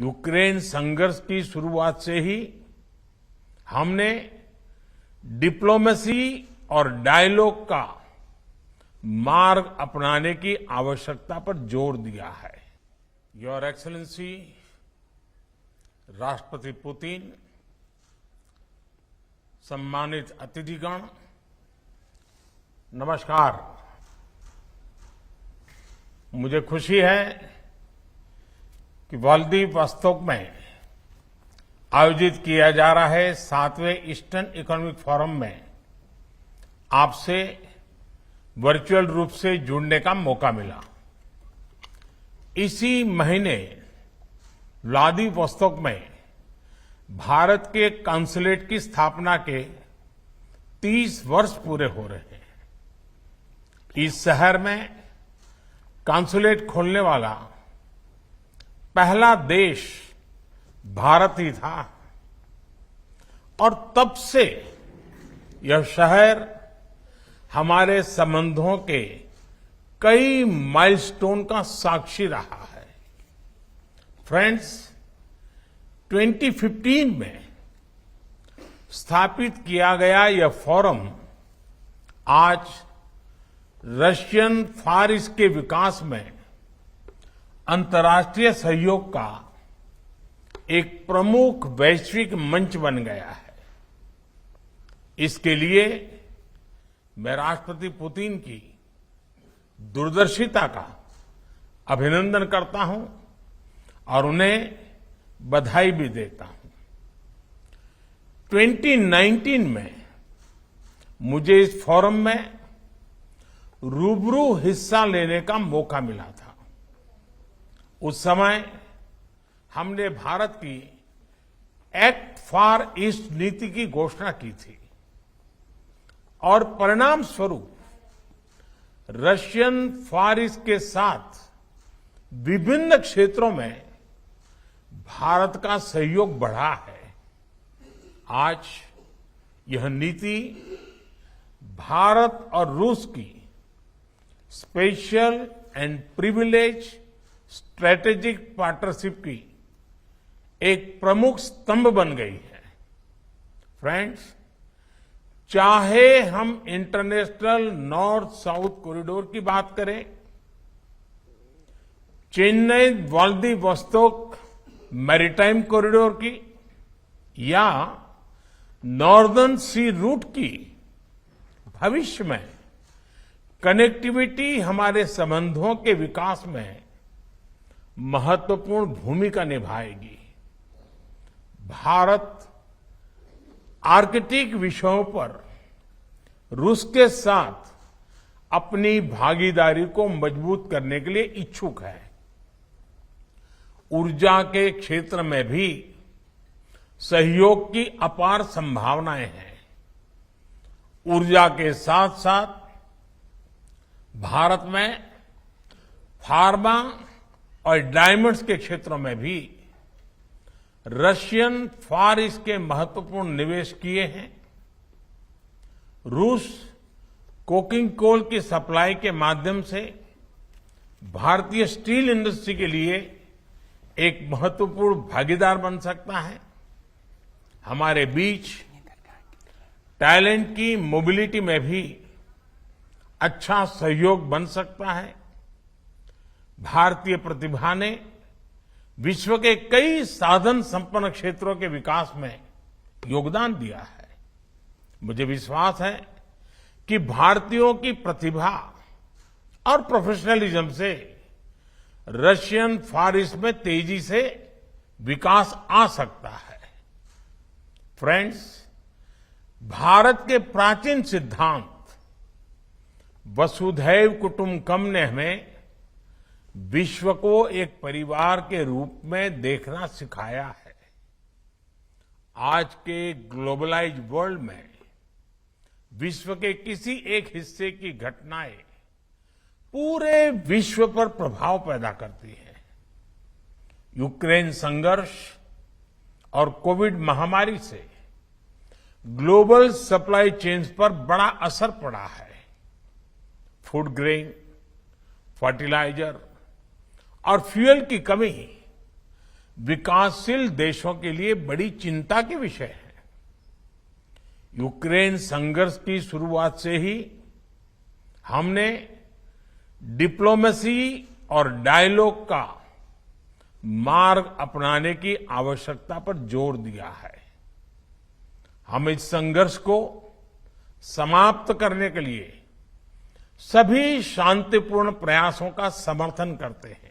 Ukraine संघर्ष की शुरुआत से ही हमने डिप्लोमेसी और डायलॉग का मार्ग अपनाने की आवश्यकता पर जोर दिया है। योर एक्सेलेंसी राष्ट्रपति पुतिन, सम्मानित अतिथिगण, नमस्कार। मुझे खुशी है कि व्लादिवोस्तोक में आयोजित किया जा रहा है 7वें ईस्टर्न इकोनॉमिक फोरम में आपसे वर्चुअल रूप से जुड़ने का मौका मिला। इसी महीने व्लादिवोस्तोक में भारत के कॉन्सुलेट की स्थापना के 30 वर्ष पूरे हो रहे हैं। इस शहर में कॉन्सुलेट खोलने वाला पहला देश भारत ही था और तब से यह शहर हमारे संबंधों के कई माइलस्टोन का साक्षी रहा है। फ्रेंड्स, 2015 में स्थापित किया गया यह फोरम आज रशियन फार ईस्ट के विकास में अंतर्राष्ट्रीय सहयोग का एक प्रमुख वैश्विक मंच बन गया है। इसके लिए मैं राष्ट्रपति पुतिन की दूरदर्शिता का अभिनंदन करता हूं और उन्हें बधाई भी देता हूं। 2019 में मुझे इस फोरम में रूबरू हिस्सा लेने का मौका मिला था। उस समय हमने भारत की एक्ट फॉर ईस्ट नीति की घोषणा की थी और परिणाम स्वरूप रशियन फार ईस्ट के साथ विभिन्न क्षेत्रों में भारत का सहयोग बढ़ा है। आज यह नीति भारत और रूस की special and privilege strategic partnership की एक प्रमुख स्तंभ बन गई है। फ्रेंड्स, चाहे हम इंटरनेशनल नॉर्थ साउथ कॉरिडोर की बात करें, चेन्नई व्लादिवोस्तोक मैरीटाइम कॉरिडोर की या नॉर्दर्न सी रूट की, भविष्य में कनेक्टिविटी हमारे संबंधों के विकास में महत्वपूर्ण भूमिका निभाएगी। भारत आर्कटिक विषयों पर रूस के साथ अपनी भागीदारी को मजबूत करने के लिए इच्छुक है। ऊर्जा के क्षेत्र में भी सहयोग की अपार संभावनाएं हैं। ऊर्जा के साथ साथ भारत में फार्मा और डायमंड्स के क्षेत्रों में भी रशियन फार ईस्ट के महत्वपूर्ण निवेश किए हैं। रूस कोकिंग कोल की सप्लाई के माध्यम से भारतीय स्टील इंडस्ट्री के लिए एक महत्वपूर्ण भागीदार बन सकता है। हमारे बीच टैलेंट की मोबिलिटी में भी अच्छा सहयोग बन सकता है। भारतीय प्रतिभा ने विश्व के कई साधन संपन्न क्षेत्रों के विकास में योगदान दिया है। मुझे विश्वास है कि भारतीयों की प्रतिभा और प्रोफेशनलिज्म से रशियन फार ईस्ट में तेजी से विकास आ सकता है। फ्रेंड्स, भारत के प्राचीन सिद्धांत वसुधैव कुटुंबकम ने हमें विश्व को एक परिवार के रूप में देखना सिखाया है। आज के ग्लोबलाइज्ड वर्ल्ड में विश्व के किसी एक हिस्से की घटनाएं पूरे विश्व पर प्रभाव पैदा करती है। यूक्रेन संघर्ष और कोविड महामारी से ग्लोबल सप्लाई चेन्स पर बड़ा असर पड़ा है। फूड ग्रेन, फर्टिलाइजर और फ्यूल की कमी विकासशील देशों के लिए बड़ी चिंता के विषय है। यूक्रेन संघर्ष की शुरुआत से ही हमने डिप्लोमेसी और डायलॉग का मार्ग अपनाने की आवश्यकता पर जोर दिया है। हम इस संघर्ष को समाप्त करने के लिए सभी शांतिपूर्ण प्रयासों का समर्थन करते हैं।